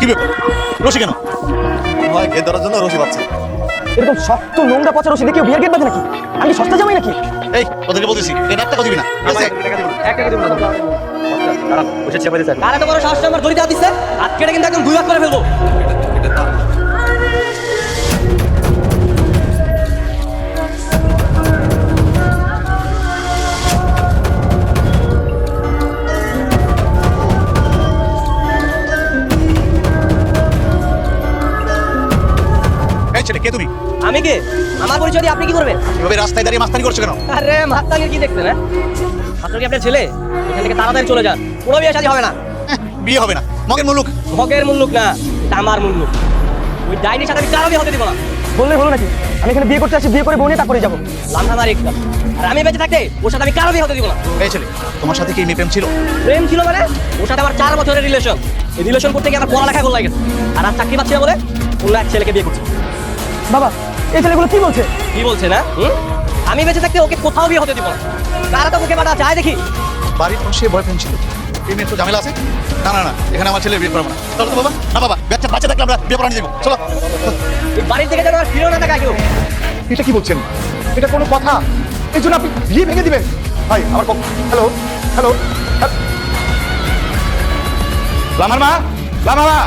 কি ব্যাপার? রশি কেন? হয় গেট ধরার জন্য রশি পাচ্ছে। এরকম শক্ত নোংরা পচা রশি দেখে বিয়ের গেট বাঁধে নাকি? আমি কি সস্তা জামাই নাকি? এই ওদেরকে বলতেছি এটা 1 টাকা দিবি না, ঠিক আছে? আর এত বড় সাহস আমার দড়ি দেওয়া দিচ্ছে, হাত কেটে কিন্তু একদম 2 ভাগ করে ফেলবো। এই ছেলে কে তুমি? আমি কে? আমার পরিচয় দিয়ে আপনি কি করবেন? এভাবে রাস্তায় দাঁড়িয়ে মাস্তানি করছো কেন? আরে মাতালির কি দেখছেন? হ্যাঁ, আপনার কি আপনার ছেলে? এখান থেকে তাড়াতাড়ি চলে যান, কোনো বিয়ে শাদী হবে না। বিয়ে হবে না, মগের মুলুক। ভগের মুল্লুক না, এটা আমার মুল্লুক। ওই ডাইনির সাথে আমি কারো বিয়ে হতে দিব না। বললে হলো নাকি? আমি এখানে বিয়ে করতে আসি, বিয়ে করে বউ নিয়ে তারপরে যাবো। লান্ধামার একটা, আর আমি বেঁচে থাকতে ওর সাথে আমি কারো বিয়ে হতে দিব না। এই ছেলে তোমার সাথে কি মেয়ে প্রেম ছিল? প্রেম ছিল মানে? ওর সাথে আমার 4 বছরের রিলেশন। এই রিলেশন করতে গিয়ে আমার পড়ালেখা গোল লাগে গেছে, আর আর চাকরি পাচ্ছি না বলে অন্য এক ছেলেকে বিয়ে করছি। বাবা, এই ছেলেগুলো কি বলছে? কি বলছে না? আমি বেঁচে থাকতে ওকে কোথাও বিয়ে হতে দিব না। কারা তো ওকে বাটা চায় দেখি। বাড়ির পাশে বয়ফ্রেন্ড ছিল, এই মেয়ের তো ঝামেলা আছে। না না না, এখানে আমার ছেলে বিয়ে করবো না। চলো তো বাবা। না বাবা, বাচ্চা থাকলে আমরা বিয়ে করানি যাবো। চলো। এই বাড়ির থেকে যেন আর ফিরেও না তাকায় কেউ। এটা কি বলছেন? এটা কোনো কথা? এই জন্য আপনি বিয়ে ভেঙে দিবেন? ভাই আমার হ্যালো হ্যালো লামার মা, লামার মা,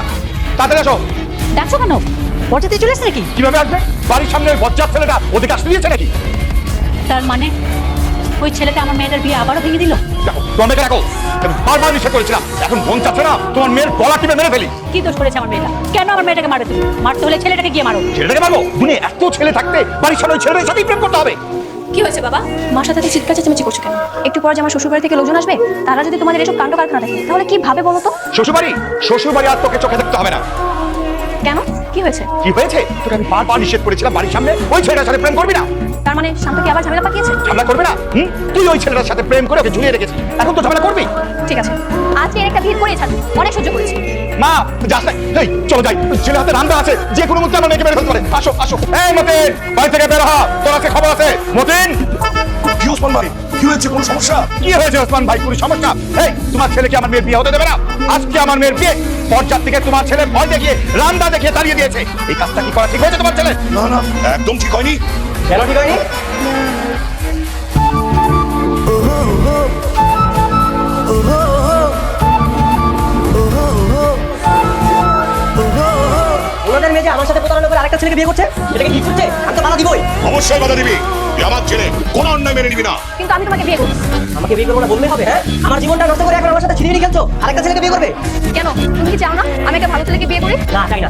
তাড়াতাড়ি আসো। ডাকছো কেন? বরযাত্রী চলে এসেছে নাকি? কিভাবে আসবে? বাড়ির সামনে ওই বজ্জাত ছেলেটা ওদিকে আসতে দিয়েছে নাকি? তার মানে ওই ছেলেটা আমার মেয়েটার বিয়ে আবারও ভেঙে দিল? দেখো তোমার মেয়েকে রাখো, আমি বারবার নিষেধ করেছিলাম। এখন মন চাচ্ছে না তোমার মেয়ের গলা টিপে মেরে ফেলি। কি দোষ করেছে আমার মেয়েটা? কেন আমার মেয়েটাকে মারো তুমি? মারতে হলে ছেলেটাকে গিয়ে মারো। ছেলেটাকে মারবো? দুনিয়া এত ছেলে থাকতে বাড়ির সামনে ওই ছেলেটার সাথেই প্রেম করতে হবে? কি হয়েছে বাবা? মার সাথে চিৎকার চেঁচামেচি করছো কেন? একটু পরে যে আমার শ্বশুরবাড়ি থেকে লোকজন আসবে, তারা যদি তোমাদের এসব কাণ্ড কারখানা দেখে তাহলে কি ভাবে বলো তো? শ্বশুরবাড়ি আর তোকে চোখে দেখতে হবে না। কেন, কি হয়েছে? কি হয়েছে? তোকে আমি বারবার নিষেধ করেছিলাম বাড়ির সামনে ওই ছেলেটার সাথে প্রেম করবি না। তার মানে শান্ত কি আবার ঝামেলা পাকিয়েছে? ঝামেলা করবে না? তুই ওই ছেলেটার সাথে প্রেম করে ওকে ঝুলিয়ে রেখেছিস, এখন তো ঝামেলা করবি। ঠিক আছে, আজকে এর একটা ভিড় করেই ছাড়বো, অনেক সহ্য করেছি। মা যাস না, এই চলো যাই, ছেলে হাতে রান্না আছে, যে কোনো মুহূর্তে আমার মেয়েকে বের হতে পারে। আসো আসো। এই মতিন, বাড়ি থেকে বের হ, তোর কাছে খবর আছে। মতিন। কি ওসমান ভাই, কি হয়েছে? কোনো সমস্যা? কি হয়েছে ওসমান ভাই? কোনো সমস্যা? এই তোমার ছেলেকে আমার মেয়ের বিয়ে হতে দেবে না। আজকে আমার মেয়ের বিয়ে পর্যার থেকে তোমার ছেলে ভয় দেখিয়ে রান্না দেখিয়ে তাড়িয়ে দিয়েছে। এই কাজটা কি করা ঠিক হয়েছে তোমার ছেলে? না না, একদম ঠিক হয়নি। কেন ঠিক হয়নি? ওনাদের মেয়ে যে আমার সাথে প্রতারণা করে আরেকটা ছেলেকে বিয়ে করছে, এটাকে কি করছে? আমি তো বাধা দিবই। অবশ্যই বাধা দিবি, তুই আমার ছেলে, কোনো অন্যায় মেনে নিবি না। কিন্তু আমি তোমাকে বিয়ে করবো। আমাকে বিয়ে করবো না বললেই হবে? হ্যাঁ, আমার জীবনটা নষ্ট করে এখন আমার সাথে ছিনিয়ে নিয়ে খেলছো, আরেকটা ছেলেকে বিয়ে করবে? কেন, তুমি কি চাও না আমি একটা ভালো ছেলেকে বিয়ে করি? না, চাই না।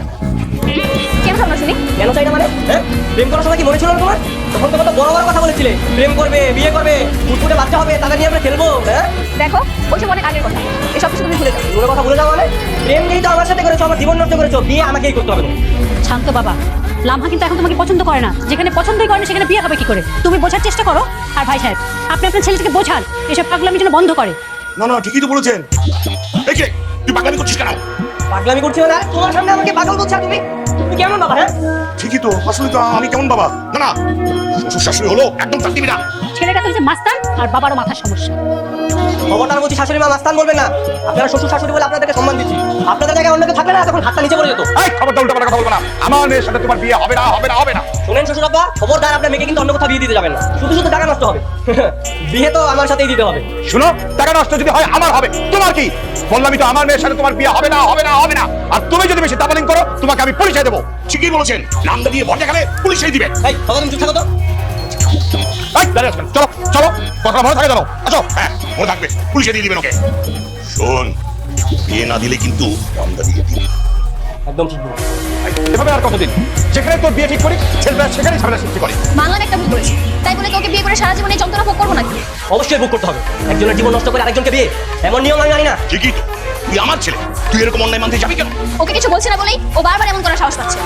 কেন চাও না শুনি? কেন চাই না মানে? হ্যাঁ, প্রেম করার সময় কি মনে ছিল না তোমার? তখন তো কত বড় বড় কথা বলেছিলে, প্রেম করবে, বিয়ে করবে, ফুটফুটে বাচ্চা হবে, তাদের নিয়ে আমরা খেলবো। হ্যাঁ, দেখো, ওইসব অনেক আগের কথা, এসব কিছু তুমি ভুলে যাও। পুরো কথা ভুলে যাও মানে? প্রেম যেই তো আমার সাথে করেছো, আমার জীবন নষ্ট করেছো, বিয়ে আমাকেই করতে হবে। শান্ত বাবা, লামহা কিন্তু এখন তোমাকে পছন্দ করে না। যেখানে পছন্দই করে না সেখানে বিয়ে হবে কি করে? তুমি বোঝার চেষ্টা করো। আর ভাই সাহেব, আপনি আপনার ছেলেটাকে বোঝান, এসব পাগলামি যেন বন্ধ করে। না না, ঠিকই তো বলেছেন। এই কে, তুই পাগলামি করছিস কেন? পাগলামি করছি না, তোমার সামনে আমাকে পাগল বলছো তুমি? তুমি কেমন বাবা? হ্যাঁ, ঠিকই তো, আসলে তো আমি কেমন বাবা? না না, শ্বশুর শাশুড়ি হলো, একদম তার দিবি না। ছেলেটা তো হচ্ছে মাস্তান, আর বাবারও মাথার সমস্যা। খবরদার বলছি, শাশুড়ি মা মাস্তান বলবেন না। আপনারা শ্বশুর শাশুড়ি বলে আপনাদেরকে সম্মান দিচ্ছি। আপনাদের জায়গায় অন্য কেউ থাকলে না, তখন হাতটা নিচে পড়ে যেত। এই খবরদার উল্টাপাল্টা কথা বলবো না। আমার মেয়ের সাথে তোমার বিয়ে হবে না, হবে না, হবে না। শোনেন শ্বশুর আব্বা, খবরদার আপনার মেয়েকে কিন্তু অন্য কোথাও বিয়ে দিতে যাবেন না, শুধু শুধু টাকা নষ্ট হবে। বিয়ে তো আমার সাথেই দিতে হবে। শুনো, টাকা নষ্ট যদি হয় আমার হবে, তোমার কি? বললামই তো আমার মেয়ের সাথে তোমার বিয়ে হবে না, হবে না, হবে না। আর তুমি যদি বেশি দাবালিং করো, তোমাকে আমি পুলিশে দেবো। ঠিকই বলেছেন, নামটা দিয়ে ভর দেখালে পুলিশই দিবে। এই তখন তুমি চুপ থাকো তো। এই দাঁড়িয়ে আসবেন, চলো চলো, কথা মনে থাকে জানো। আসো। হ্যাঁ, মনে থাকবে, পুলিশে দিয়ে দিবেন ওকে। শোন, বিয়ে না দিলে কিন্তু নামটা দিয়ে দিবি। একদম ঠিক বলছো। এভাবে আর কতদিন? যেখানে তোর বিয়ে ঠিক করি, ছেলেটা সেখানেই ঝামেলা সৃষ্টি করে। মানলাম একটা ভুল করেছি, তাই বলে তোকে বিয়ে করে সারা জীবন এই যন্ত্রণা ভোগ করবো নাকি? অবশ্যই বুক করতে হবে। একজনের জীবন নষ্ট করে আরেকজনকে বিয়ে, এমন নিয়ম আমি জানি না। ঠিকই তো, তুই আমার ছেলে, তুই এরকম অন্যায় মানতে যাবি কেন? ওকে কিছু বলছি না বলেই ও বারবার এমন করার সাহস পাচ্ছে।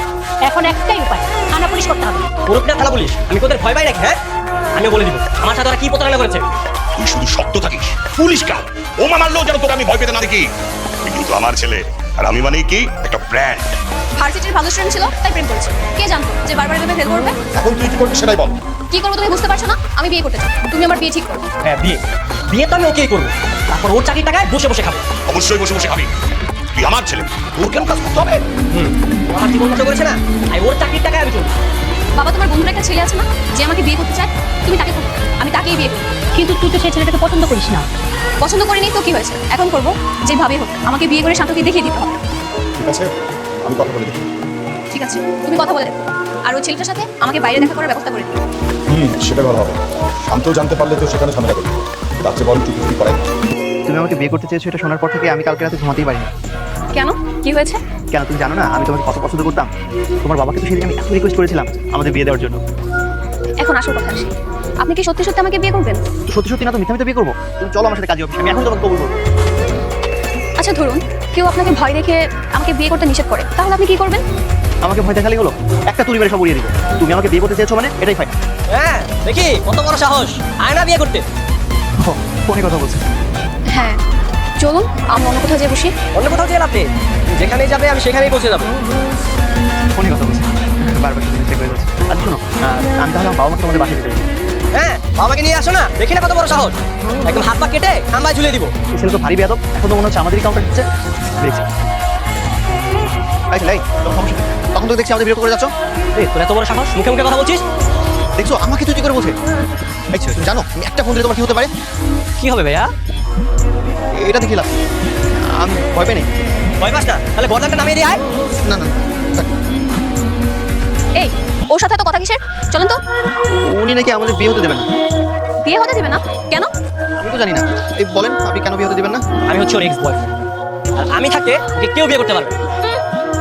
এখন একটাই উপায়, থানা পুলিশ করতে হবে। পুরোটা থানা পুলিশ। আমি তোদের ভয় পাই নাকি? হ্যাঁ, আমি বলে দিব আমার সাথে ওরা কি প্রতারণা করেছে। তুই শুধু শক্ত থাকিস, পুলিশ কেন? ও মারলেও যেন তোর আমি ভয় পেতে না দেখি। তুই কিন্তু আমার ছেলে, আর আমি মানে কি একটা ব্র্যান্ড। ভার্সিটির ভালো স্টুডেন্ট ছিল তাই প্রেম করেছে, কে জানতো যে বারবার এভাবে ফেল করবে? এখন তুই কি করবি সেটাই বল। কি করবো তুমি বুঝতে পারছো না? আমি বিয়ে করতে চাই, তুমি আমার বিয়ে ঠিক করো। হ্যাঁ, বিয়ে বিয়ে তো আমি ওকেই করবো। তারপর ওর চাকরির টাকায় বসে বসে খাবো। অবশ্যই বসে বসে খাবি। তুই আমার ছেলে, তোর কেন কাজ করতে হবে? আমার জীবন নষ্ট করেছে না, আর ওর চাকরির টাকায় আমি চলবো। বাবা, তোমার বন্ধুর একটা ছেলে আছে না, যে আমাকে বিয়ে করতে চায়? তুমি তাকে করো, আমি তাকেই বিয়ে করি। কিন্তু তুই তো সেই ছেলেটাকে পছন্দ করিস না। পছন্দ করিনি তো কি হয়েছে? এখন করবো, যেভাবে হোক আমাকে বিয়ে করে শান্তকে দেখিয়ে দিতে হবে। ঠিক আছে, আমি কথা বলে দেখি। ঠিক আছে, তুমি কথা বলে দেখো, আর ওই ছেলেটার সাথে আমাকে বাইরে দেখা করার ব্যবস্থা করে দিও। সেটা ভালো হবে। শান্ত জানতে পারলে তো সেখানে ঝামেলা করবে, তার চেয়ে বরং চুপি করাই। তুমি আমাকে বিয়ে করতে চেয়েছো, এটা শোনার পর থেকে আমি কালকে রাতে ঘুমাতেই পারিনি। কেন, কি হয়েছে? কেন তুমি জানো না আমি তোমাকে কত পছন্দ করতাম? তোমার বাবাকে তো সেদিন আমি এত রিকোয়েস্ট করেছিলাম আমাদের বিয়ে দেওয়ার জন্য। এখন আসল কথা আসি, আপনি কি সত্যি সত্যি আমাকে বিয়ে করবেন? তো সত্যি সত্যি না তো মিথ্যা মিথ্যা বিয়ে করবো? তুমি চলো আমার সাথে কাজে অফিসে, আমি এখন তোমাকে কবুল করবো। আচ্ছা ধরুন কেউ আপনাকে ভয় দেখে আমাকে বিয়ে করতে নিষেধ করে, তাহলে আপনি কি করবেন? আমাকে ভয় দেখালেই হলো, একটা তুলি মেরে সব উড়িয়ে দিব। তুমি আমাকে বিয়ে করতে চেয়েছো মানে এটাই ফাইন। হ্যাঁ দেখি কত বড় সাহস, আয় না বিয়ে করতে। ফোনে কথা বলছি। হ্যাঁ চলুন, আমরা অন্য কোথাও যেয়ে বসি। অন্য কোথাও যেয়ে লাভ নেই, যেখানেই যাবে আমি সেখানেই পৌঁছে যাবো। ফোনে কথা বলছি, বারবার শুধু মিস্টেক হয়ে যাচ্ছে। আচ্ছা শোনো, আমি তাহলে আমার বাবা মাকে তোমাদের বাসায় যেতে দিই। হ্যাঁ বাবাকে নিয়ে আসো না, দেখি না কত বড় সাহস, একদম হাত পা কেটে খাম্বায় ঝুলিয়ে দিব। এই ছেলে তো ভারী বেয়াদব, এখন তো মনে হচ্ছে আমাদেরই কাউন্টার দিচ্ছে। দেখছি তখন তো দেখছি আমাদের বিরক্ত করে যাচ্ছ। তোর এত বড় সাহস, মুখে মুখে কথা বলছিস? দেখছো আমাকে তুই করে বলছে। দেখছো তুমি জানো আমি একটা ফোন দিলে তোমার কি হতে পারে? কি হবে ভাইয়া? এটা দেখিলাম, আমি ভয় পাই নাই। ভয় পাস না, তাহলে বদলাটা নামিয়ে দিয়ে আয়। না না থাক। এই, ওর সাথে তো কথা কিসের? চলুন তো। উনি নাকি আমাদের বিয়ে হতে দেবেন না। বিয়ে হতে দেবে না কেন? আমি তো জানি না। এই বলেন আপনি কেন বিয়ে হতে দেবেন না? আমি হচ্ছে ওর এক্স বয়ফ্রেন্ড, আর আমি থাকতে ওকে কেউ বিয়ে করতে পারবে না।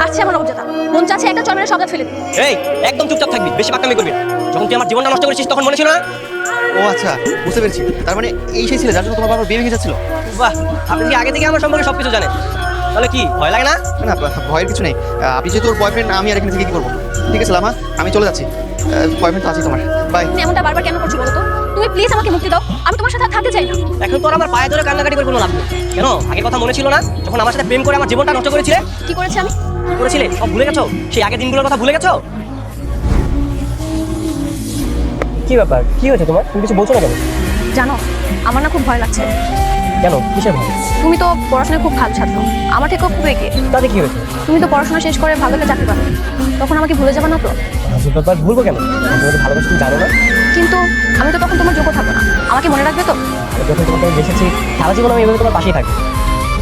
আচ্ছা আমার অবজাতা মন চাচ্ছে একটা চরমের শব্দ ফেলে দিই। এই একদম চুপচাপ থাকবি, বেশি পাকামি করবি না। যখন তুই আমার জীবনটা নষ্ট করেছিস তখন মনে ছিল না? ও আচ্ছা বুঝতে পেরেছি, তার মানে এই সেই ছেলে যার জন্য তোমার বাবার বিয়ে ভেঙে যাচ্ছিল। বাহ, আপনি কি আগে থেকে আমার সম্পর্কে সবকিছু জানেন? তাহলে কি ভয় লাগে না? না ভয়ের কিছু নেই। আপনি যেহেতু ওর বয়ফ্রেন্ড, আমি আর এখানে থেকে কি করবো? ঠিক আছে লামা, আমি চলে যাচ্ছি। বয়ফ্রেন্ড তো আছেই তোমার। বাই। তুমি এমনটা বারবার কেন করছো বলো তো? তুমি প্লিজ আমাকে মুক্তি দাও, আমি তোমার সাথে আর থাকতে চাই না। এখন তোর আমার পায়ে ধরে কান্নাকাটি করে কোনো লাভ নেই। কেন আগের কথা মনে ছিল না, যখন আমার সাথে প্রেম করে আমার জীবনটা নষ্ট করেছিলে? কি করেছি আমি? করেছিলে সব ভুলে গেছো? সেই আগের দিনগুলোর কথা ভুলে গেছো? কি ব্যাপার, কি হয়েছে তোমার? তুমি কিছু বলছো না কেন? জানো আমার না খুব ভয় লাগছে। কেন, কিসের ভয়? তুমি তো পড়াশোনায় খুব ভালো ছাত্র, আমার থেকেও খুব এগিয়ে। তাতে কি হয়েছে? তুমি তো পড়াশোনা শেষ করে ভালো একটা চাকরি পাবে, তখন আমাকে ভুলে যাবে না তো? ব্যাপার ভুলবো কেন? আমি তোমাকে ভালোবাসি, তুমি জানো না? কিন্তু আমি তো তখন তোমার যোগ্য থাকবো না, আমাকে মনে রাখবে তো? যখন তোমাকে আমি দেখেছি সারা জীবন আমি এভাবে তোমার পাশেই থাকি।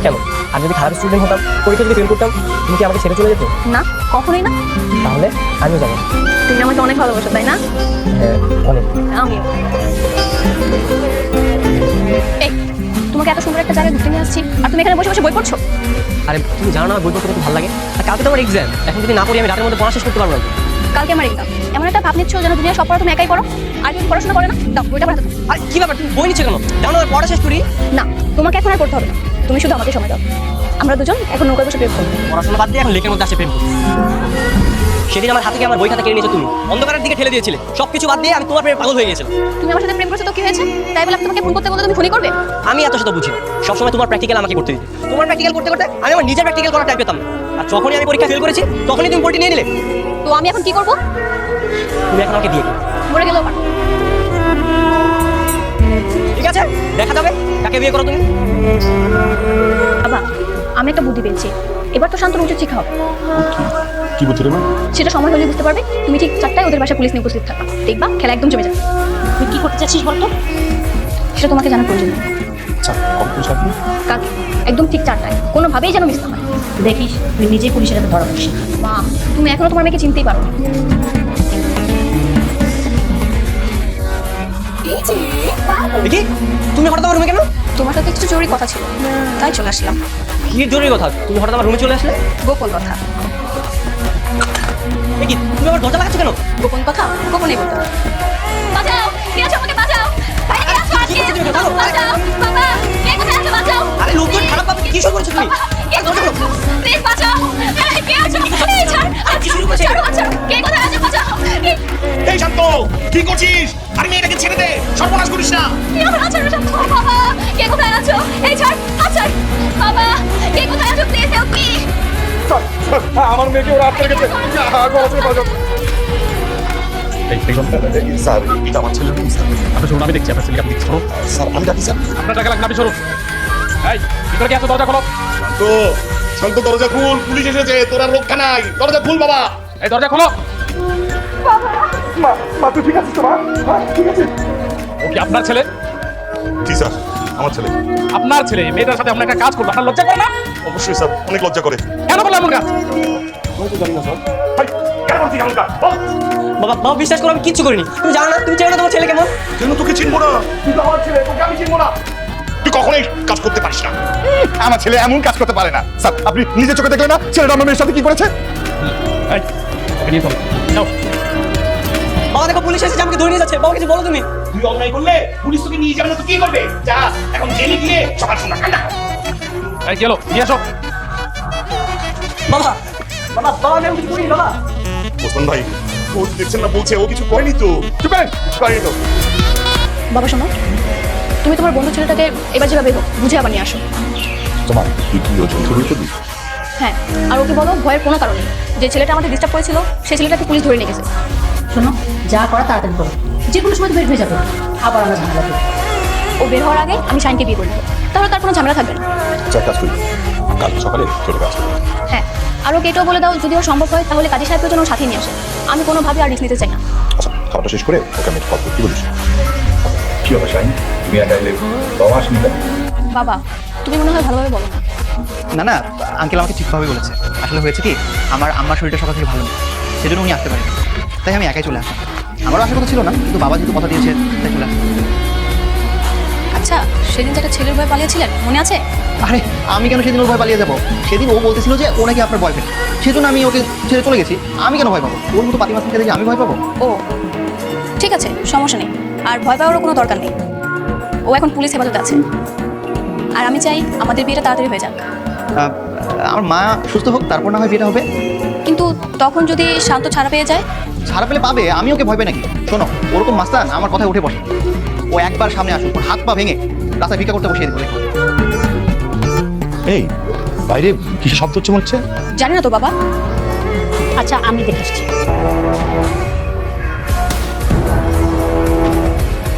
কেন, আর যদি খারাপ স্টুডেন্ট হতাম, পরীক্ষা যদি ফেল করতাম, তুমি কি আমাকে ছেড়ে চলে যেত? না, কখনোই না। তাহলে আমিও যাবো। তুমি আমাকে অনেক ভালোবাসো তাই না? হ্যাঁ অনেক। আমিও। এই, তোমাকে এত সুন্দর একটা জায়গায় ঘুরতে নিয়ে আসছি আর তুমি এখানে বসে বসে বই পড়ছো? আরে তুমি জানো না বই পড়তে কত ভালো লাগে? আর কালকে তো আমার এক্সাম, এখন যদি না পড়ি আমি রাতের মধ্যে পড়া শেষ করতে পারবো না। কালকে আমার এক্সাম, এমন একটা ভাব নিচ্ছ যেন দুনিয়া সব পড়া তুমি একাই করো, আর কেউ পড়াশোনা করে না। দাও বইটা পড়াতে। আর কি ব্যাপার, তুমি বই নিচ্ছ কেন? জানো না পড়া শেষ করি। না, তোমাকে এখন আর করতে হবে না, তুমি শুধু আমাকে সময় দাও। আমরা দুজন এখন নৌকায় বসে প্রেম করবো। পড়াশোনা বাদ দিয়ে এখন লেকের মধ্যে আসে প্রেম করতে। সেদিন আমার হাত থেকে আমার বই খাতা কেড়ে নিয়েছো তুমি, অন্ধকারের দিকে ঠেলে দিয়েছিলে। সবকিছু বাদ দিয়ে আমি তোমার প্রেমে পাগল হয়ে গেছিলাম। তুমি আমার সাথে প্রেম করছো তো কি হয়েছে? তাই বলে আমি তোমাকে ফোন করতে বলতে তুমি ফোনই করবে? আমি এত শত বুঝি না, সবসময় তোমার প্র্যাকটিক্যাল আমাকে করতে দিতে। তোমার প্র্যাকটিক্যাল করতে করতে আমি আমার নিজের প্র্যাকটিক্যাল করার টাইম পেতাম না। আর যখনই আমি পরীক্ষা ফেল করেছি তখনই তুমি বইটি নিয়ে নিলে। তো আমি এখন কি করবো? তুমি এখন আমাকে দিয়ে দিও। মরে গেলেও পারো। ঠিক আছে, দেখা যাবে কাকে বিয়ে করো তুমি। বাবা, আমি একটা বুদ্ধি পেয়েছি, এবার তো শান্তর উচিত শিক্ষা হবে। কি বলছো রে মা? সেটা সময় হলে বুঝতে পারবে। তুমি ঠিক 4টায় ওদের বাসায় পুলিশ নিয়ে উপস্থিত থাকবা, দেখবা খেলা একদম জমে যাবে। তুই কি করতে চাচ্ছিস বলতো? সেটা তোমাকে জানার প্রয়োজন নেই। আচ্ছা কখন সাথে? কাকে? একদম ঠিক 4টায়, কোনোভাবেই যেন মিস না হয়। দেখিস তুই নিজেই পুলিশের হাতে ধরা পড়িস। মা, তুমি এখনো তোমার মেয়েকে চিনতেই পারো না। দেখি তুমি হঠাৎ আমার রুমে কেন? তোমার সাথে কিছু জরুরি কথা ছিল, তাই চলে আসলাম। কি জরুরি কথা? তুমি হঠাৎ আমার রুমে চলে আসলে? গোপন কথা। দেখি তুমি আমার দরজা লাগাচ্ছ কেন? গোপন কথা গোপনেই বলতে হবে। বাঁচাও, কে আছো? আমাকে বাঁচাও। বাইরে কে আছো? আজকে বাঁচাও। বাবা, কে কোথায় আছো? বাঁচাও। আরে লোকজন খারাপ ভাবে কি শুরু করেছো তুমি? কে কোথায়? প্লিজ বাঁচাও। এই, কে আছো? এই ছাড়। আর কি শুরু করেছে? ছাড়ো, ছাড়ো। কে কোথায় আছো? বাঁচাও। এই শান্ত, কি করছিস? আরে মেয়েটাকে ছেড়ে দে, সর্বনাশ করিস না। কে আমার আছাড় সব? বাবা, কে কোথায় আছো? এই ছাড়, আছাড়। বাবা, কে কোথায় আছো? Please help me. আমার মেয়েকে ওরা আটকে রেখেছে। স্যার এটা আমার ছেলে রুম স্যার। আপনি শুনুন, আমি দেখছি আপনার ছেলেকে, আপনি দেখছি। শোনো, স্যার আমি ডাকি স্যার। আপনার টাকা লাগবে, আপনি সরুন। এই ভিতরে কি আছে? দরজা খোলো। তো শান্ত দরজা খুল, পুলিশ এসেছে, তোর আর রক্ষা নাই, দরজা খুল বাবা। এই দরজা খোলো। মা তুই ঠিক আছিস তো মা? ঠিক আছে? ও কি আপনার ছেলে? জি স্যার, আমার ছেলে। আপনার ছেলে মেয়েটার সাথে আপনার একটা কাজ করবে, আপনার লজ্জা করে না? অবশ্যই স্যার, অনেক লজ্জা করে। কেন বললাম এমন কাজ? কেন বলছিস এমন কাজ? বল। বাবা বাবা বিশ্বাস করো আমি কিচ্ছু করিনি। তুমি জানো না, তুমি চেনো না তোমার ছেলে কেমন? কেন তোকে চিনবো না? তুই তো আমার ছেলে, তোকে আমি চিনবো না। তুই কখনোই কাজ করতে পারিস না। আমার ছেলে এমন কাজ করতে পারে না। স্যার আপনি নিজে চোখে দেখলেন না ছেলেটা আমার মেয়ের সাথে কি করেছে? এই, ওকে নিয়ে চলো। যাও। বাবা দেখো পুলিশ এসেছে, আমাকে ধরে নিয়ে যাচ্ছে। বাবা কিছু বলো তুমি। তুই অন্যায় করলে পুলিশ তোকে নিয়ে যাবে না, তো কি করবে? যা এখন জেলে গিয়ে সকাল সন্ধ্যা কান্না কর। এই গেলো, নিয়ে আসো। বাবা বাবা বাবা আমি কিছু করিনি বাবা। ওসমান ভাই, ও দেখছেন না বলছে ও কিছু করেনি তো। চুপ করেন, কিছু করেনি তো। বাবা শোনো, তুমি তোমার বন্ধু ছেলেটাকে এবার যেভাবে হোক বুঝে আবার নিয়ে আসো। তোমার তুই কি ওজন ধরে করবি? হ্যাঁ, আর ওকে বলো ভয়ের কোনো কারণ নেই। যে ছেলেটা আমাদের ডিস্টার্ব করেছিল সেই ছেলেটাকে পুলিশ ধরে নিয়ে গেছে। শোনো, যা করা তাড়াতাড়ি করো, যে কোনো সময় তো বের হয়ে যাবে, আবার আমরা ঝামেলা করবো। ও বের হওয়ার আগে আমি শাইনকে বিয়ে করে নেবো, তাহলে তার কোনো ঝামেলা থাকবে না। আচ্ছা কাজ করি, কাল সকালে চলে কাজ করি। হ্যাঁ, আর ওকে এটাও বলে দাও যদি ওর সম্ভব হয় তাহলে কাজী সাহেবকে যেন ওর সাথে নিয়ে আসে। আমি কোনোভাবে আর রিস্ক নিতে চাই না। আচ্ছা খাওয়াটা শেষ করে ওকে আমি কল করতে বলিস। কি হবে শাইন, তুমি একা এলে বাবা আসেনি কেন? বাবা তুমি মনে হয় ভালোভাবে বলো না। না না, আঙ্কেল আমাকে ঠিকভাবে বলেছে। আসলে হয়েছে কি, আমার আম্মার শরীরটা সকাল থেকে ভালো নেই, সেজন্য উনি আসতে পারেন। তাই আমি একাই চলে আসলাম। আমারও আসার কথা ছিল না, কিন্তু বাবা যেহেতু কথা দিয়েছে তাই চলে আসলাম। আচ্ছা, সেদিন তো একটা ছেলের ভয়ে পালিয়েছিলেন, মনে আছে? আরে আমি কেন সেদিন ওর ভয় পালিয়ে যাবো? সেদিন ও বলতেছিল যে ও নাকি আপনার বয়ফ্রেন্ড, সেজন্য আমি ওকে ছেড়ে চলে গেছি। আমি কেন ভয় পাবো? ওর মতো পাতিমাস থেকে দেখে আমি ভয় পাবো? ও ঠিক আছে, সমস্যা নেই। আর ভয় পাওয়ারও কোনো দরকার নেই। ও এখন পুলিশ হেফাজতে আছে। আর আমি চাই আমাদের বিয়েটা তাড়াতাড়ি হয়ে যাক। আমার মা সুস্থ হোক, তারপর না হয় বিয়েটা হবে। কিন্তু তখন যদি শান্ত ছাড়া পেয়ে যায়? ছাড়া পেলে পাবে, আমি ওকে ভয় পাই নাকি? শোনো, ওরকম মাস্তান আমার কথায় উঠে বসে। ও একবার সামনে আসুক, ওর হাত পা ভেঙে রাস্তায় ভিক্ষা করতে বসিয়ে দেবো। এই বাইরে কিসের শব্দ হচ্ছে মনে হচ্ছে? জানি না তো বাবা। আচ্ছা আমি দেখে আসছি।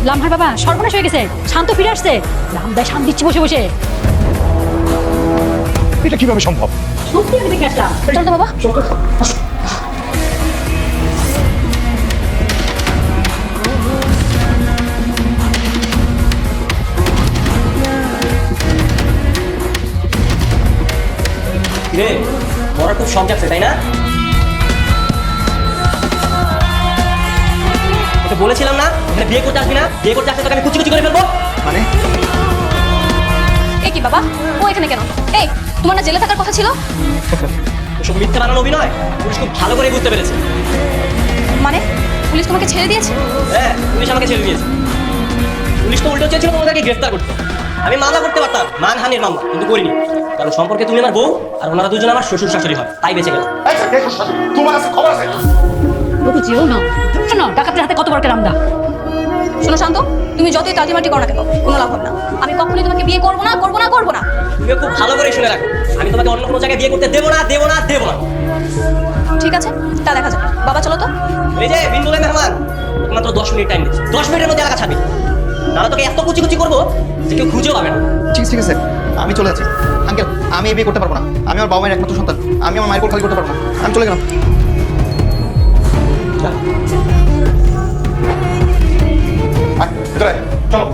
লামহার বাবা সর্বনাশ হয়ে গেছে, শান্ত ফিরে আসছে। লামদায় শান্ত দিচ্ছি বসে বসে। এটা কিভাবে সম্ভব? সত্যি আমি দেখে আসলাম। চল তো বাবা। রে বড় খুব শখ যাচ্ছে তাই না? তোকে বলেছিলাম না এখানে বিয়ে করতে আসবি না, বিয়ে করতে আসলে তোকে আমি কুচি কুচি করে ফেলবো। মানে এ কি বাবা, ও এখানে কেন? এই তোমার না জেলে থাকার কথা ছিল? ওসব মিথ্যে বানানো অভিনয় পুলিশ খুব ভালো করে বুঝতে পেরেছে। মানে পুলিশ তোমাকে ছেড়ে দিয়েছে? হ্যাঁ, পুলিশ আমাকে ছেড়ে দিয়েছে। পুলিশ তো উল্টো চেয়েছিল তোমাদেরকে গ্রেফতার করতে। আমি মামলা করতে পারতাম, মানহানির মামলা, কিন্তু করিনি। কারণ সম্পর্কে তুমি আমার বউ আর ওনারা দুজন আমার শ্বশুর শাশুড়ি হয়, তাই বেঁচে গেলাম। তোমার আছে খবর আছে? লোকে যেও না। শোনো, ডাকাতের হাতে কত বড় একটা রামদা। শোনো শান্ত, তুমি যতই তালটিমাটি করো না কেন কোনো লাভ হবে না। আমি কখনোই তোমাকে বিয়ে করবো না, করবো না, করবো না। তুমিও খুব ভালো করে শুনে রাখো, আমি তোমাকে অন্য কোনো জায়গায় বিয়ে করতে দেবো না, দেবো না, দেবো না। ঠিক আছে, তা দেখা যাবে। বাবা চলো তো। এই যে বিন্দুলে মেহমান, তোকে মাত্র 10 মিনিট টাইম দিচ্ছি। 10 মিনিটের মধ্যে এলাকা ছাড়বি, নাহলে তোকে এত কুচি কুচি করবো যে কেউ খুঁজেও পাবে না। ঠিক আছে, আমি চলে যাচ্ছি। আঙ্কেল আমি এই বিয়ে করতে পারবো না। আমি আমার বাবা মায়ের একমাত্র সন্তান, আমি আমার মায়ের কোল খালি করতে পারবো না। আমি চলে গেলাম। চলো।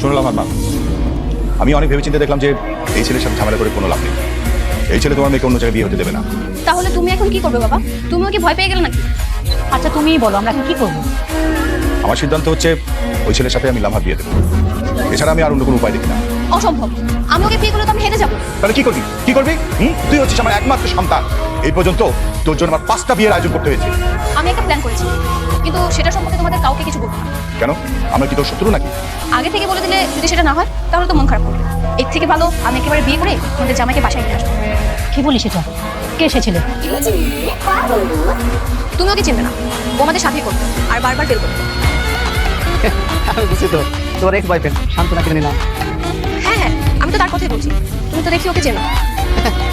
শুনলাম আমার মা, আমি অনেক ভেবেচিন্তে দেখলাম যে এই ছেলের সাথে ঝামেলা করে কোনো লাভ নেই। এই ছেলে তোমার মেয়েকে অন্য জায়গায় বিয়ে হতে দেবে না। তাহলে তুমি এখন কি করবে বাবা? তুমিও কি ভয় পেয়ে গেলে নাকি? আচ্ছা তুমিই বলো, আমরা এখন কি করবো? আমার সিদ্ধান্ত হচ্ছে ওই ছেলের সাথে আমি লামহার বিয়ে দেবো। এছাড়া আমি আর অন্য কোনো উপায় দেখি না। অসম্ভব। আমি ওকে বিয়ে করলে তো আমি হেরে যাবো। তাহলে কি করবি? কি করবি? তুই হচ্ছিস আমার একমাত্র সন্তান। এই পর্যন্ত তোর জন্য আমার 5টা বিয়ের আয়োজন করতে হয়েছে। আমি একটা প্ল্যান করেছি, কিন্তু সেটা সম্পর্কে তোমাদের কাউকে কিছু বলবো না। কেন? আমরা কি তোর শত্রু নাকি? আগে থেকে বলে দিলে যদি সেটা না হয় তাহলে তো মন খারাপ করবে। এর থেকে ভালো আমি একেবারে বিয়ে করে তোমাদের জামাইকে বাসায় নিয়ে আসবো। কি বলিস এটা? কে এসেছিল? তুমি ওকে চিনবে না, ও আমাদের সাথেই করবে আর বারবার বের করবে। বুঝছি তো, তোর এক্স বয়ফ্রেন্ড শান্তনা কিনে নিলাম। হ্যাঁ হ্যাঁ, আমি তো তার কথাই বলছি। তুমি তো দেখি ওকে চেনো।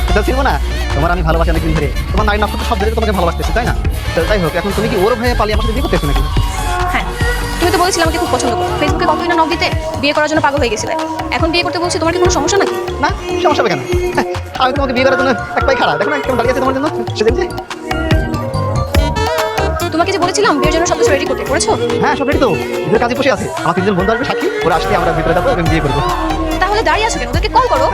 এটা ছিল না, তোমার আমি ভালোবাসি অনেকদিন ধরে। তোমার নারী নক্ষত্র সব ধরে তোমাকে ভালোবাসতেছে, তাই না? তো তাই হোক, এখন তুমি কি ওর ভয়ে পালিয়ে আমার সাথে বিয়ে করতেছো নাকি? হ্যাঁ, তুমি তো বলেছিলে আমাকে খুব পছন্দ করো, ফেসবুকে কতদিন না নক দিতে বিয়ে করার জন্য পাগল হয়ে গেছিলে। এখন বিয়ে করতে বলছি, তোমার কি কোনো সমস্যা নাকি? না সমস্যা হবে কেন? হ্যাঁ, আমি তোমাকে বিয়ে করার জন্য এক পায়ে খাড়া, দেখো না কেমন দাঁড়িয়ে আছে তোমার জন্য সেদিন যে। তোমাকে যে বলেছিলাম বিয়ের জন্য সব কিছু রেডি করতে, করেছো? হ্যাঁ সব রেডি তো, ভিতরে কাজে বসে আছে। আমার তিনজন বন্ধু আসবে সাক্ষী, ওরা আসলে আমরা ভিতরে যাবো এবং বিয়ে করবো। তাহলে দাঁড়িয়ে আছো কেন? ওদেরকে কল করো।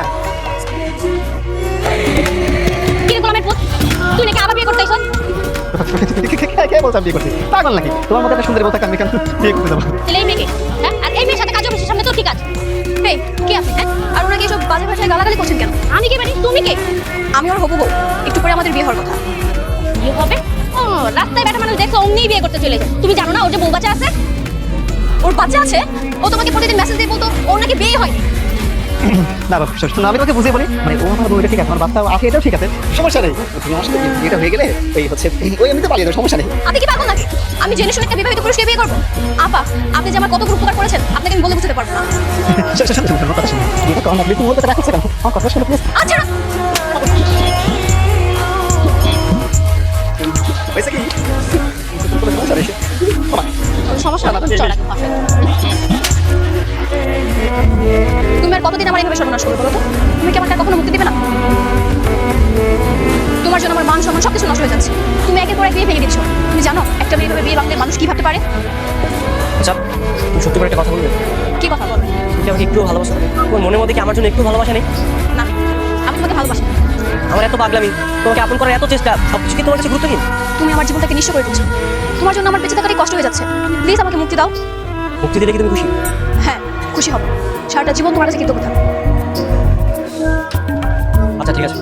কি রে গোলামের পুত, তুই নাকি আবার বিয়ে করতে আইছস? কে বলছে আমি বিয়ে করছি? পাগল নাকি? তোমার মতো একটা সুন্দরী বউ থাকে আমি কেন বিয়ে করতে যাবো? তাহলে এই মেয়েকে, হ্যাঁ, আর এই মেয়ের সাথে কাজ অফিসের সামনে তোর কি কাজ? এই কে আপনি? হ্যাঁ, আর ওনাকে এসব বাজে ভাষায় গালাগালি করছেন কেন? আমি কি মানে, তুমি কে? আমি ওর হবু বউ, একটু পরে আমাদের বিয়ে হওয়ার কথা। বিয়ে হবে? ও রাস্তায় বেটা মানুষ দেখছো অমনি বিয়ে করতে চলে যায়। তুমি জানো না ওর যে বউ বাচ্চা আছে? ওর বাচ্চা আছে? ও তোমাকে প্রতিদিন মেসেজ দিয়ে বলতো ওর নাকি বিয়ে হয়নি। না বাবা শোনো, আমি তোমাকে বুঝিয়ে বলি, মানে ও আমার বউ, এটা ঠিক আছে, আমার বাচ্চা আছে, এটাও ঠিক আছে, সমস্যা নেই। তুমি আমার সাথে বিয়েটা হয়ে গেলে ওই হচ্ছে ওই এমনিতে পালিয়ে যাবে, সমস্যা নেই। আপনি কি পাগল নাকি? আমি জেনে শুনে একটা বিবাহিত পুরুষকে বিয়ে করবো? আপা, আপনি যে আমার কত বড় উপকার করেছেন আপনাকে আমি বলে বুঝতে পারবো না। আমার কথা শোনো, বিয়েটা কম লাগলে তুমি ওর কথা রাখছো কেন? আমার কথা শোনো প্লিজ। আচ্ছা না। হয়েছে কি? সমস্যা নেই। সমস্যা হবে, চল আগে বাসায়। তুমি আর কতদিন আমার এইভাবে সর্বনাশ করবে বলো তো? তুমি কি আমাকে আর কখনো মুক্তি দিবে না? তোমার জন্য আমার মান সম্মান সবকিছু নষ্ট হয়ে যাচ্ছে। তুমি একের পর এক বিয়ে ভেঙে দিচ্ছ। তুমি জানো একটা মেয়ে ভাবে বিয়ে ভাঙলে মানুষ কি ভাবতে পারে? আচ্ছা, তুমি সত্যি করে একটা কথা বলবে? কি কথা বলো? তুমি কি আমাকে একটু ভালোবাসো? তোমার মনের মধ্যে কি আমার জন্য একটু ভালোবাসা নেই? না, আমি তোমাকে ভালোবাসি। আমার এত পাগলামি, তোমাকে আপন করার এত চেষ্টা, সবকিছু কি তোমার কাছে গুরুত্বহীন? তুমি আমার জীবনটাকে নিঃস্ব করে দিচ্ছ। তোমার জন্য আমার বেঁচে থাকারই কষ্ট হয়ে যাচ্ছে। প্লিজ আমাকে মুক্তি দাও। মুক্তি দিলে কি তুমি খুশি? হ্যাঁ, খুশি হব। সারাটা জীবন তোমার কাছে কৃতজ্ঞ থাকবো। আচ্ছা ঠিক আছে,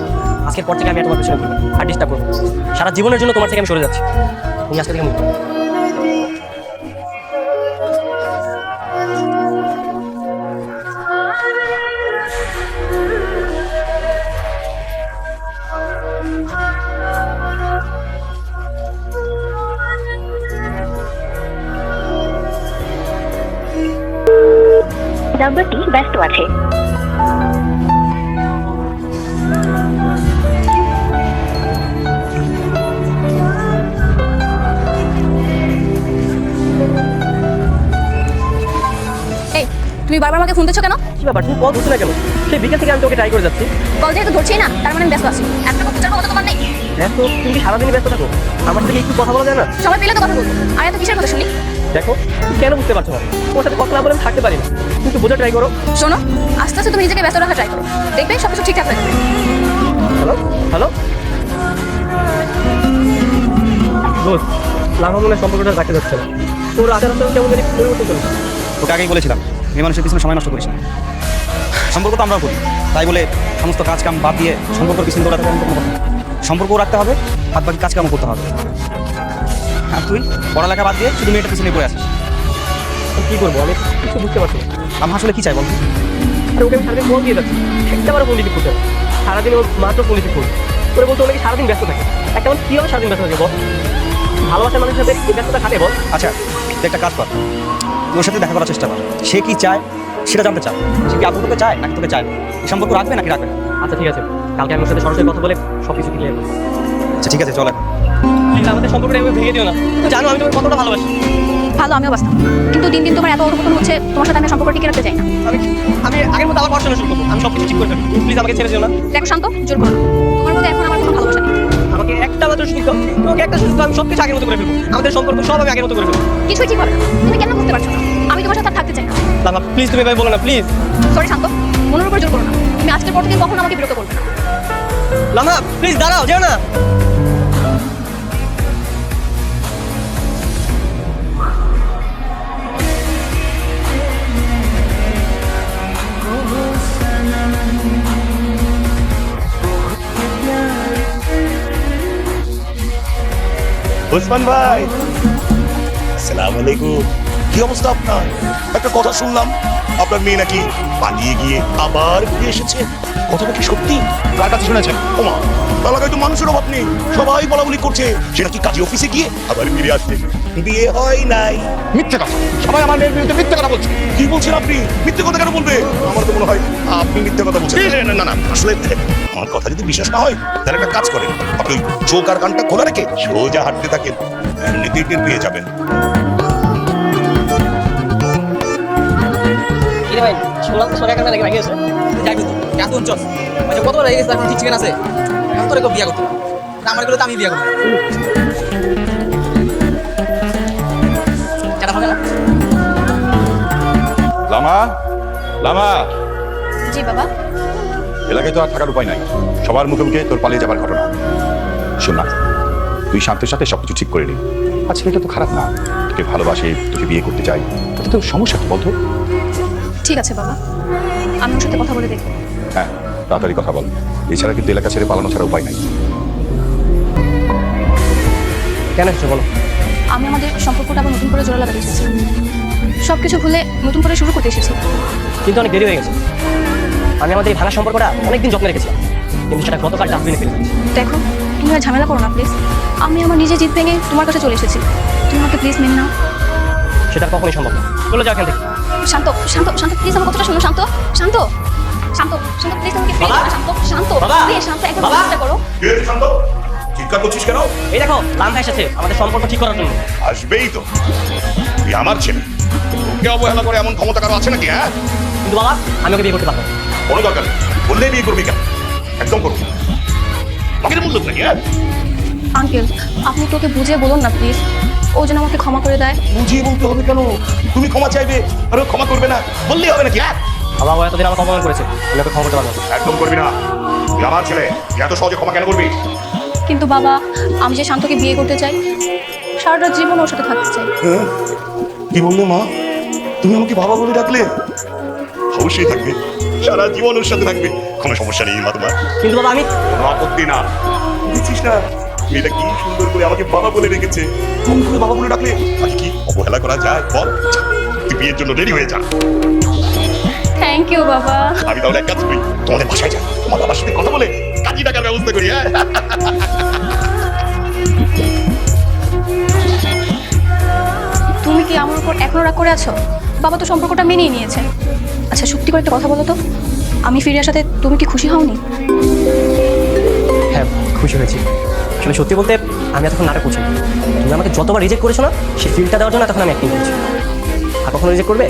আজকের পর থেকে আমি আর তোমার পেছনে ঘুরবো আর ডিস্টার্ব করবো। সারা জীবনের জন্য তোমার থেকে আমি সরে যাচ্ছি। তুমি আজকে থেকে মুক্ত। নাম্বারটি ব্যস্ত আছে। এই, তুমি বারবার আমাকে ফোন দিচ্ছ কেন? কি ব্যাপার, তুমি কল ধরছো না কেন? সেই বিকেল থেকে আমি তোকে ট্রাই করে যাচ্ছি। কল যেহেতু ধরছেই না, তার মানে আমি ব্যস্ত আছি। একটা কথার কথা তোমার নেই। হ্যাঁ, তো তুমি কি সারাদিনই ব্যস্ত থাকো? আমার থেকে একটু কথা বলা যায় না? সময় পেলে তো কথা বলবো। আর এত কিসের কথা শুনি? দেখো, তুমি কেন বুঝতে পারছো না? তোমার সাথে কথা না বলে আমি থাকতে পারি না। তুমি একটু বোঝা ট্রাই করো। শোনো, আস্তে আস্তে তুমি নিজেকে ব্যস্ত রাখা ট্রাই করো, দেখবে সবকিছু ঠিকঠাক হয়ে যাবে। হ্যালো হ্যালো, দোস্ত, লাভা মনে সম্পর্কটা রাখতে যাচ্ছে না। তোর আচার আচরণ কেমন জানি পরিবর্তন চলেছে। তোকে আগেই বলেছিলাম মেয়ে মানুষের পিছনে সময় নষ্ট করিস না। সম্পর্ক তো আমরাও করি, তাই বলে সমস্ত কাজ কাম বাদ দিয়ে সম্পর্কের পিছনে দৌড়াতে হবে এমন কোনো কথা না। সম্পর্কও রাখতে হবে, বাদ বাকি কাজ কামও করতে হবে। আর তুই পড়ালেখা বাদ দিয়ে শুধু মেয়েটার পিছনে পড়ে আসিস। আমি কি করবো? আমি কিছু বুঝতে পারছি না। আমি আসলে কি চাই বল? আর ওকে আমি সারাদিন ফোন দিয়ে যাচ্ছি, একটাবারও ফোন রিসিভ করতে হবে। সারাদিন ওর মাত্র ফোন রিসিভ করি। ওরা বলতে ওনাকে সারাদিন ব্যস্ত থাকে। একটা মানুষ কীভাবে সারাদিন ব্যস্ত থাকে বল? ভালোবাসার মানুষের সাথে এই ব্যস্ততা খাটে বল? আচ্ছা তুই একটা কাজ কর, তোর সাথে দেখা করার চেষ্টা কর। সে কি চায় সেটা জানতে চায়। সে কি আদৌ তোকে চায় নাকি তোকে চায় না? এই সম্পর্ক রাখবে নাকি রাখবে না? আচ্ছা ঠিক আছে, কালকে আমি ওর সাথে সরাসরি কথা বলে সব কিছু ক্লিয়ার করবো। আচ্ছা ঠিক আছে, চল এখন। প্লিজ আমাদের সম্পর্কটা এভাবে ভেঙে দিও না। তো জানো আমি তোমাকে কতটা ভালোবাসি। ভালো, আমিও বাস্তব, কিন্তু দিন দিন তোমার এত অধপতন হচ্ছে, তোমার সাথে আমি সম্পর্ক টিকে রাখতে চাই না। আমি আগের মতো আবার পড়াশোনা শুরু করবো। আমি সব কিছু ঠিক করে ফেলবো। প্লিজ আমাকে ছেড়ে দিও না। দেখো শান্ত, জোর করো না। তোমার মধ্যে এখন আমার কোনো ভালোবাসা নেই। আমাকে একটা মাত্র সুযোগ দাও, তোমাকে একটা সুযোগ দাও, আমি সব কিছু আগের মতো করে ফেলবো। আমাদের সম্পর্ক সব আমি আগের মতো করে ফেলবো। কিছুই ঠিক হবে না। তুমি কেন বুঝতে পারছো না? আমি তোমার সাথে আর থাকতে চাই না। লাভা প্লিজ, তুমি এভাবে বলো না প্লিজ। সরি শান্ত, মনের উপর জোর করো না। তুমি আজকের পর থেকে কখনো আমাকে বিরক্ত করবে না। লাভা প্লিজ দাঁড়াও, যেও না। ওসমান ভাই, আসসালামু আলাইকুম। কি অবস্থা আপনার? একটা কথা শুনলাম আপনার মেয়ে নাকি পালিয়ে গিয়ে আবার ফিরে এসেছে। কথাটা কি সত্যি? কার কাছে শুনেছেন? ওমা, এলাকায় তো মানুষের অভাব নেই, সবাই বলাবলি করছে সে নাকি কাজী অফিসে গিয়ে আবার ফিরে আসছে। বিয়ে হয় নাই। মিথ্যে কথা, সবাই আমার মেয়ের বিরুদ্ধে মিথ্যে কথা বলছে। কি বলছেন আপনি? মিথ্যে কথা কেন বলবে? আমার তো মনে হয় আপনি মিথ্যে কথা বলছেন। না না না, আসলে আমার কথা যদি বিশ্বাস না হয় তাহলে একটা কাজ করেন, আপনি চোখ আর কানটা খোলা রেখে সোজা হাঁটতে থাকেন, এমনিতেই টের পেয়ে যাবেন। কিরে ভাই শুনলাম তো সোনা কান্না নাকি ভাঙিয়েছে যাই বলতো এত অঞ্চল আচ্ছা কতবার হয়ে গেছে তার কোনো ঠিক ঠিকানা আছে এখন তোর কেউ বিয়ে করতে পারে না আমার গুলো তো আমি বিয়ে করবো চাটা হবে না লামা লামা জি বাবা। এলাকায় তো আর থাকার উপায় নাই, সবার মুখে মুখে তোর পালিয়ে যাবার ঘটনা। শোন না, তুই শান্তের সাথে সবকিছু ঠিক করে নি। আর ছেলেটা তো খারাপ না, তোকে ভালোবাসে, তোকে বিয়ে করতে চাই, তাতে তোর সমস্যা কি বলতো? ঠিক আছে বাবা, আমি ওর সাথে কথা বলে দেখবো। হ্যাঁ, তাড়াতাড়ি কথা বল, এছাড়া কিন্তু এলাকা ছেড়ে পালানো ছাড়া উপায় নাই। কেন এসছো বলো? আমি আমাদের সম্পর্কটা আবার নতুন করে জোড়া লাগাতে এসেছি, সব কিছু ভুলে নতুন করে শুরু করতে এসেছি। কিন্তু অনেক দেরি হয়ে গেছে। আমি আমাদের এই ভাঙা সম্পর্কটা অনেকদিন যত্নে রেখেছিলাম, কিন্তু সেটা গতকাল ডাস্টবিনে ফেলে দিয়েছি। দেখো তুমি আর ঝামেলা করো না প্লিজ, আমি আমার নিজে জিত ভেঙে তোমার কাছে চলে এসেছি, তুমি আমাকে প্লিজ মেনে নাও। সেটা আর কখনোই সম্ভব না। চলে যাও এখান থেকে। শান্ত শান্ত শান্ত প্লিজ আমার কথাটা শোনো। শান্ত শান্ত শান্ত শান্ত প্লিজ আমাকে ফিরে বাবা! শান্ত শান্ত বাবা! প্লিজ শান্ত একবার বাবা! চেষ্টা করো। কি হয়েছে শান্ত? চিৎকার করছিস কেন? এই দেখো লাম্বা এসেছে আমাদের সম্পর্ক ঠিক করার জন্য। আসবেই তো, তুই আমার ছেলে, তোকে অবহেলা করে এমন ক্ষমতা কারো আছে নাকি? হ্যাঁ, কিন্তু বাবা আমি ওকে বিয়ে করতে পারবো না। কোনো দরকার নেই, বললেই বিয়ে করবি কেন? একদম করবি না। আমাকে মূল্য নাকি? হ্যাঁ, আঙ্কেল আপনি তো ওকে বুঝিয়ে বলুন না প্লিজ, ও যেন আমাকে ক্ষমা করে দেয়। বুঝিয়ে বলতে হবে কেন? তুমি ক্ষমা চাইবে আর ও ক্ষমা করবে না, বললেই হবে নাকি? হ্যাঁ, বাবা ও এতদিন আমাকে অপমান করেছে, আমি ওকে ক্ষমা করতে পারবো না। একদম করবি না। তুই আমার ছেলে, তুই এত সহজে ক্ষমা কেন করবি? কিন্তু বাবা আমি যে শান্তকে বিয়ে করতে চাই, সারাটা জীবন ওর সাথে থাকতে চাই। হ্যাঁ? কি বললে মা? তুমি আমাকে বাবা বলে ডাকলে? অবশ্যই থাকবে, সারা জীবন ওর সাথে থাকবে, কোনো সমস্যা নেই মা তোমার। কিন্তু বাবা আমি কোনো আপত্তি না। বুঝছিস না মেয়েটা কি সুন্দর করে আমাকে বাবা বলে রেখেছে, তুমি করে বাবা বলে ডাকলে আজ কি অবহেলা করা যায় বল? তুই বিয়ের জন্য রেডি হয়ে যা। থ্যাংক ইউ বাবা। আমি তাহলে এক কাজ করি, তোমাদের বাসায় যাই, তোমার বাবার সাথে কথা বলে কাজী টাকার ব্যবস্থা করি। হ্যাঁ, তুমি কি আমার উপর এখনো রাগ করে আছো? বাবা তো সম্পর্কটা মেনেই নিয়েছে। আচ্ছা সত্যি করে একটা কথা বলো তো, আমি ফিরে আসাতে তুমি কি খুশি হওনি? হ্যাঁ খুশি হয়েছি। আসলে সত্যি বলতে আমি এতক্ষণ নাটক করছি। তুমি আমাকে যতবার রিজেক্ট করেছো না, সেই ফিলটা দেওয়ার জন্য তখন আমি অ্যাক্টিং করেছি। আর কখনো রিজেক্ট করবে?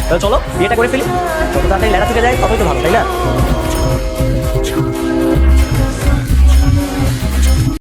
তাহলে চলো বিয়েটা করে ফেলি, যত তাড়াতাড়ি লেখা থেকে যায় ততই তো ভালো, তাই না?